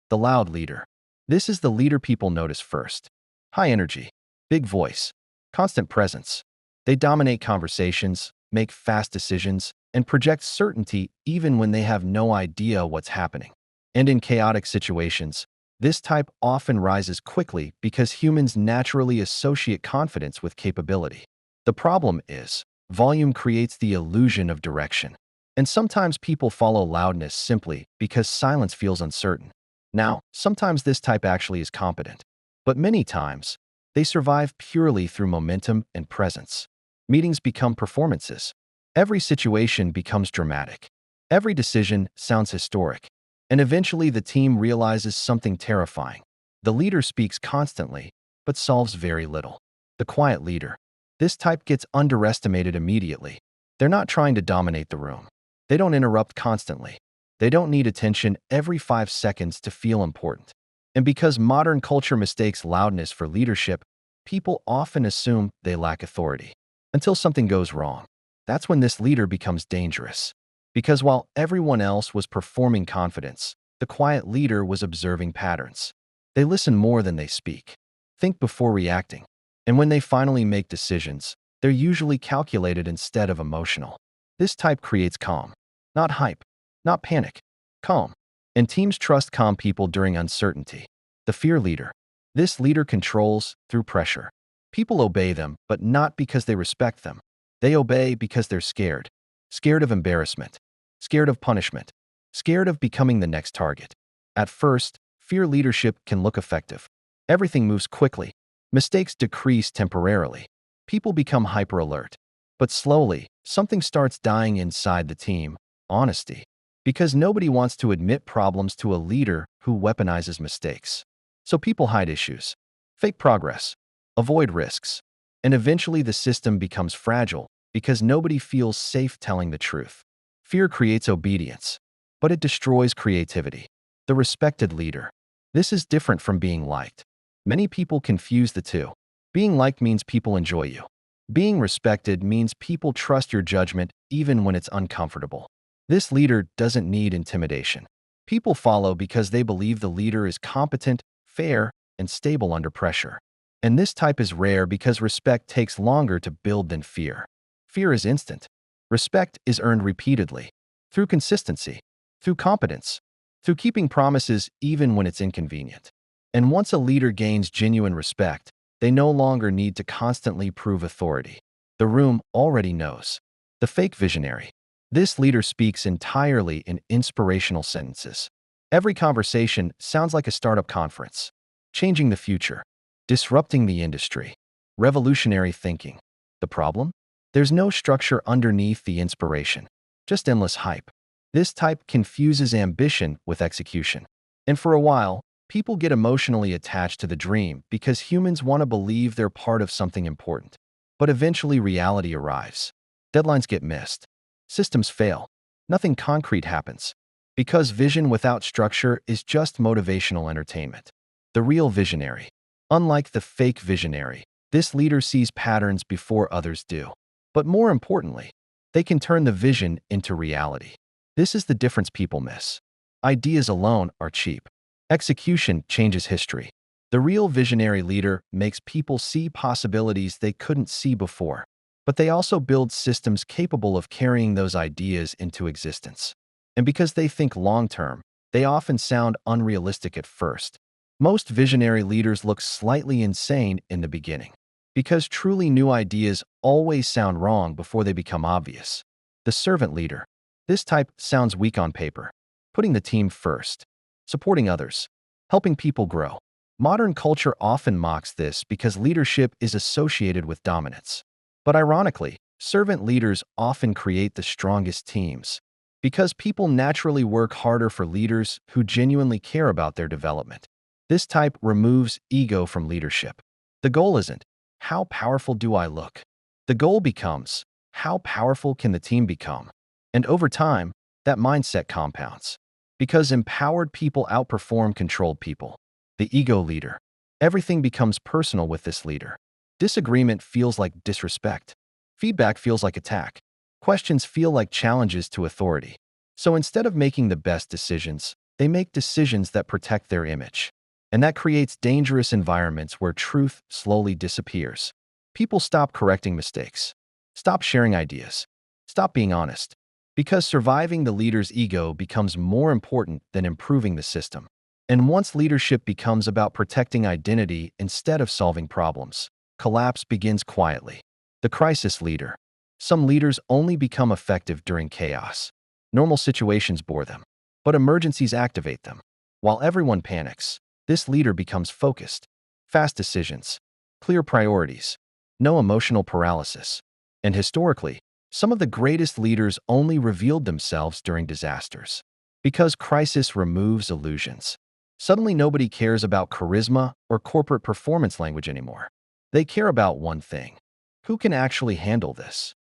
The loud leader. This is the leader people notice first. High energy, big voice, constant presence. They dominate conversations, make fast decisions, and project certainty even when they have no idea what's happening. And in chaotic situations, this type often rises quickly because humans naturally associate confidence with capability. The problem is, volume creates the illusion of direction. And sometimes people follow loudness simply because silence feels uncertain. Now, sometimes this type actually is competent, but many times, they survive purely through momentum and presence. Meetings become performances. Every situation becomes dramatic. Every decision sounds historic. And eventually the team realizes something terrifying. The leader speaks constantly, but solves very little. The quiet leader. This type gets underestimated immediately. They're not trying to dominate the room. They don't interrupt constantly. They don't need attention every 5 seconds to feel important. And because modern culture mistakes loudness for leadership, people often assume they lack authority. Until something goes wrong. That's when this leader becomes dangerous. Because while everyone else was performing confidence, the quiet leader was observing patterns. They listen more than they speak. Think before reacting. And when they finally make decisions, they're usually calculated instead of emotional. This type creates calm. Not hype. Not panic. Calm. And teams trust calm people during uncertainty. The fear leader. This leader controls through pressure. People obey them, but not because they respect them. They obey because they're scared. Scared of embarrassment. Scared of punishment. Scared of becoming the next target. At first, fear leadership can look effective. Everything moves quickly. Mistakes decrease temporarily. People become hyper-alert. But slowly, something starts dying inside the team. Honesty. Because nobody wants to admit problems to a leader who weaponizes mistakes. So people hide issues. Fake progress. Avoid risks. And eventually the system becomes fragile because nobody feels safe telling the truth. Fear creates obedience, but it destroys creativity. The respected leader. This is different from being liked. Many people confuse the two. Being liked means people enjoy you. Being respected means people trust your judgment even when it's uncomfortable. This leader doesn't need intimidation. People follow because they believe the leader is competent, fair, and stable under pressure. And this type is rare because respect takes longer to build than fear. Fear is instant. Respect is earned repeatedly, through consistency, through competence, through keeping promises even when it's inconvenient. And once a leader gains genuine respect, they no longer need to constantly prove authority. The room already knows. The fake visionary. This leader speaks entirely in inspirational sentences. Every conversation sounds like a startup conference. Changing the future. Disrupting the industry. Revolutionary thinking. The problem? There's no structure underneath the inspiration. Just endless hype. This type confuses ambition with execution. And for a while, people get emotionally attached to the dream because humans want to believe they're part of something important. But eventually reality arrives. Deadlines get missed. Systems fail. Nothing concrete happens. Because vision without structure is just motivational entertainment. The real visionary. Unlike the fake visionary, this leader sees patterns before others do. But more importantly, they can turn the vision into reality. This is the difference people miss. Ideas alone are cheap. Execution changes history. The real visionary leader makes people see possibilities they couldn't see before. But they also build systems capable of carrying those ideas into existence. And because they think long-term, they often sound unrealistic at first. Most visionary leaders look slightly insane in the beginning, because truly new ideas always sound wrong before they become obvious. The servant leader. This type sounds weak on paper, putting the team first, supporting others, helping people grow. Modern culture often mocks this because leadership is associated with dominance. But ironically, servant leaders often create the strongest teams, because people naturally work harder for leaders who genuinely care about their development. This type removes ego from leadership. The goal isn't, how powerful do I look? The goal becomes, how powerful can the team become? And over time, that mindset compounds. Because empowered people outperform controlled people. The ego leader. Everything becomes personal with this leader. Disagreement feels like disrespect. Feedback feels like attack. Questions feel like challenges to authority. So instead of making the best decisions, They make decisions that protect their image. And that creates dangerous environments where truth slowly disappears. People stop correcting mistakes, stop sharing ideas, stop being honest, because surviving the leader's ego becomes more important than improving the system. And once leadership becomes about protecting identity instead of solving problems, collapse begins quietly. The crisis leader. Some leaders only become effective during chaos. Normal situations bore them, but emergencies activate them. While everyone panics, this leader becomes focused. Fast decisions, clear priorities, no emotional paralysis. And historically, some of the greatest leaders only revealed themselves during disasters. Because crisis removes illusions. Suddenly nobody cares about charisma or corporate performance language anymore. They care about one thing. Who can actually handle this?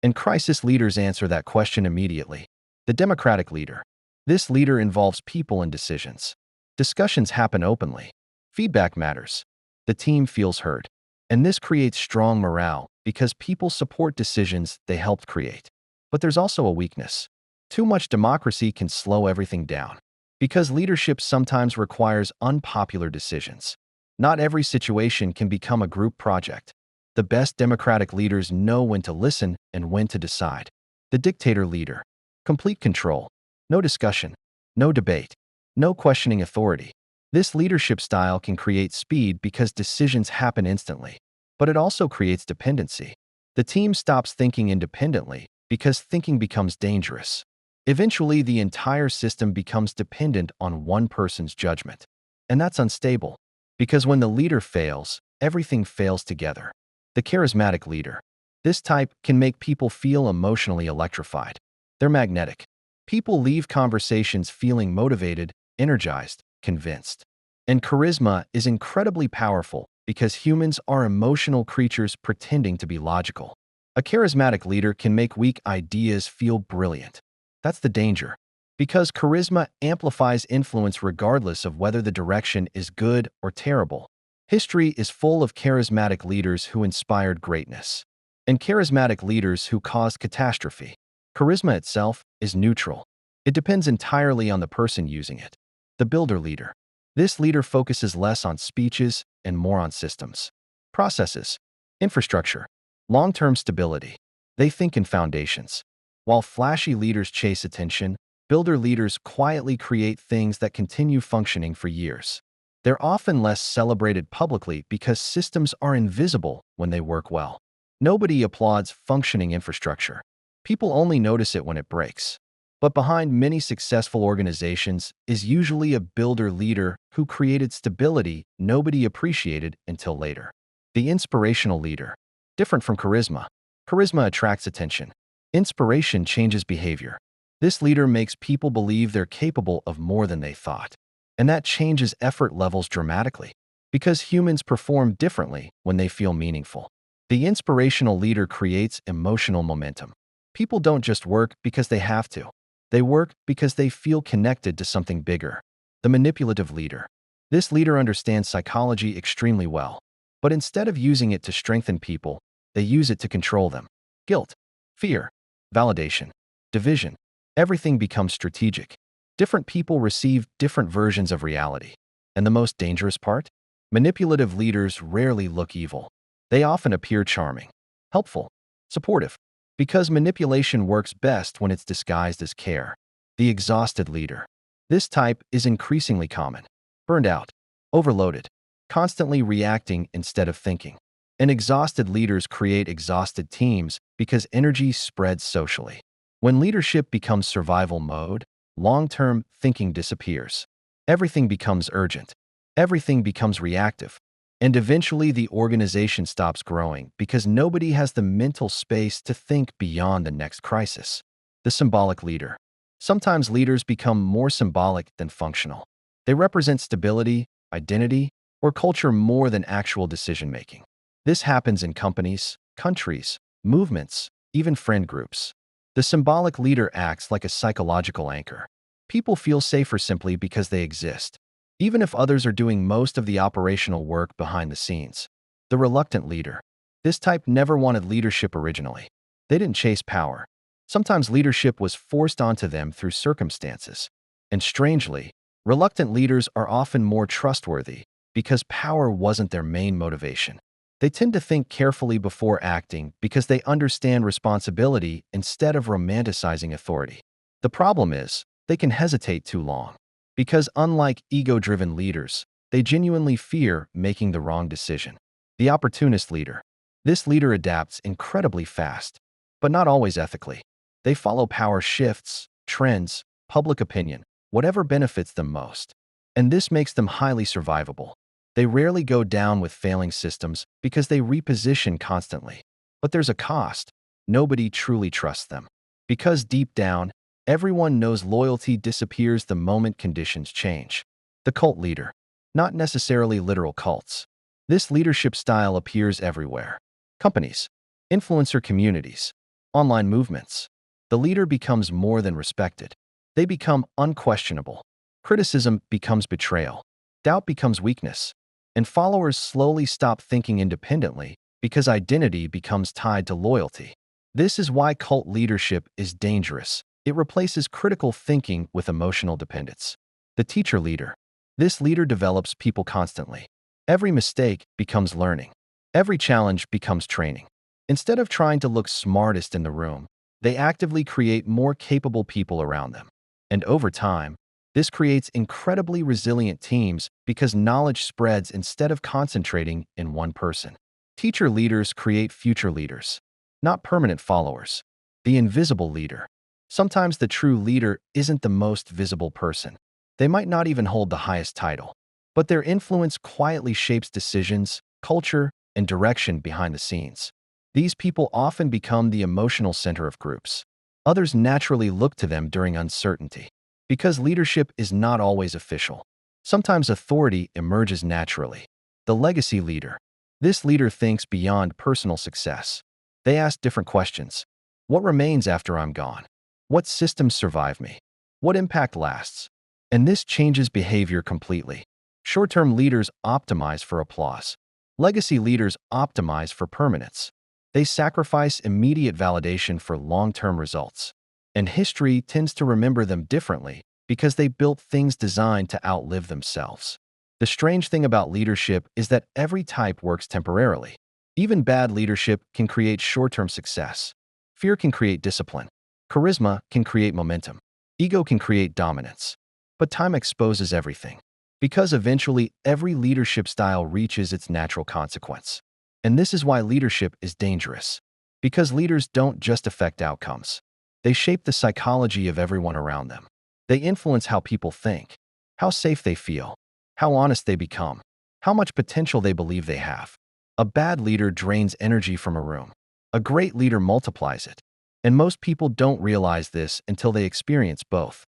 And crisis leaders answer that question immediately. The democratic leader. This leader involves people in decisions. Discussions happen openly. Feedback matters. The team feels heard. And this creates strong morale because people support decisions they helped create. But there's also a weakness. Too much democracy can slow everything down. Because leadership sometimes requires unpopular decisions. Not every situation can become a group project. The best democratic leaders know when to listen and when to decide. The dictator leader. Complete control. No discussion. No debate. No questioning authority. This leadership style can create speed because decisions happen instantly. But it also creates dependency. The team stops thinking independently because thinking becomes dangerous. Eventually, the entire system becomes dependent on one person's judgment. And that's unstable. Because when the leader fails, everything fails together. The charismatic leader. This type can make people feel emotionally electrified. They're magnetic. People leave conversations feeling motivated, energized, convinced. And charisma is incredibly powerful because humans are emotional creatures pretending to be logical. A charismatic leader can make weak ideas feel brilliant. That's the danger. Because charisma amplifies influence regardless of whether the direction is good or terrible. History is full of charismatic leaders who inspired greatness, and charismatic leaders who caused catastrophe. Charisma itself is neutral. It depends entirely on the person using it. The builder leader. This leader focuses less on speeches and more on systems, processes, infrastructure, long-term stability. They think in foundations. While flashy leaders chase attention, builder leaders quietly create things that continue functioning for years. They're often less celebrated publicly because systems are invisible when they work well. Nobody applauds functioning infrastructure. People only notice it when it breaks. But behind many successful organizations is usually a builder leader who created stability nobody appreciated until later. The inspirational leader. Different from charisma. Charisma attracts attention. Inspiration changes behavior. This leader makes people believe they're capable of more than they thought. And that changes effort levels dramatically. Because humans perform differently when they feel meaningful. The inspirational leader creates emotional momentum. People don't just work because they have to. They work because they feel connected to something bigger. The manipulative leader. This leader understands psychology extremely well. But instead of using it to strengthen people, they use it to control them. Guilt, fear, validation, division. Everything becomes strategic. Different people receive different versions of reality. And the most dangerous part? Manipulative leaders rarely look evil. They often appear charming, helpful, supportive. Because manipulation works best when it's disguised as care. The exhausted leader. This type is increasingly common. Burned out, overloaded, constantly reacting instead of thinking. And exhausted leaders create exhausted teams because energy spreads socially. When leadership becomes survival mode, long-term thinking disappears. Everything becomes urgent. Everything becomes reactive. And eventually the organization stops growing because nobody has the mental space to think beyond the next crisis. The symbolic leader. Sometimes leaders become more symbolic than functional. They represent stability, identity, or culture more than actual decision-making. This happens in companies, countries, movements, even friend groups. The symbolic leader acts like a psychological anchor. People feel safer simply because they exist, even if others are doing most of the operational work behind the scenes. The reluctant leader. This type never wanted leadership originally. They didn't chase power. Sometimes leadership was forced onto them through circumstances. And strangely, Reluctant leaders are often more trustworthy because power wasn't their main motivation. They tend to think carefully before acting because they understand responsibility instead of romanticizing authority. The problem is, they can hesitate too long. Because unlike ego-driven leaders, they genuinely fear making the wrong decision. The opportunist leader. This leader adapts incredibly fast, but not always ethically. They follow power shifts, trends, public opinion, whatever benefits them most. And this makes them highly survivable. They rarely go down with failing systems because they reposition constantly. But there's a cost. Nobody truly trusts them. Because deep down, everyone knows loyalty disappears the moment conditions change. The cult leader. Not necessarily literal cults. This leadership style appears everywhere. Companies, influencer communities, online movements. The leader becomes more than respected. They become unquestionable. Criticism becomes betrayal. Doubt becomes weakness. And followers slowly stop thinking independently because identity becomes tied to loyalty. This is why cult leadership is dangerous. It replaces critical thinking with emotional dependence. The teacher leader. This leader develops people constantly. Every mistake becomes learning. Every challenge becomes training. Instead of trying to look smartest in the room, they actively create more capable people around them. And over time, this creates incredibly resilient teams because knowledge spreads instead of concentrating in one person. Teacher leaders create future leaders, not permanent followers. The invisible leader. Sometimes the true leader isn't the most visible person. They might not even hold the highest title, but their influence quietly shapes decisions, culture, and direction behind the scenes. These people often become the emotional center of groups. Others naturally look to them during uncertainty. Because leadership is not always official. Sometimes authority emerges naturally. The legacy leader. This leader thinks beyond personal success. They ask different questions. What remains after I'm gone? What systems survive me? What impact lasts? And this changes behavior completely. Short-term leaders optimize for applause. Legacy leaders optimize for permanence. They sacrifice immediate validation for long-term results. And history tends to remember them differently because they built things designed to outlive themselves. The strange thing about leadership is that every type works temporarily. Even bad leadership can create short-term success. Fear can create discipline. Charisma can create momentum. Ego can create dominance. But time exposes everything. Because eventually every leadership style reaches its natural consequence. And this is why leadership is dangerous. Because leaders don't just affect outcomes. They shape the psychology of everyone around them. They influence how people think, how safe they feel, how honest they become, how much potential they believe they have. A bad leader drains energy from a room. A great leader multiplies it. And most people don't realize this until they experience both.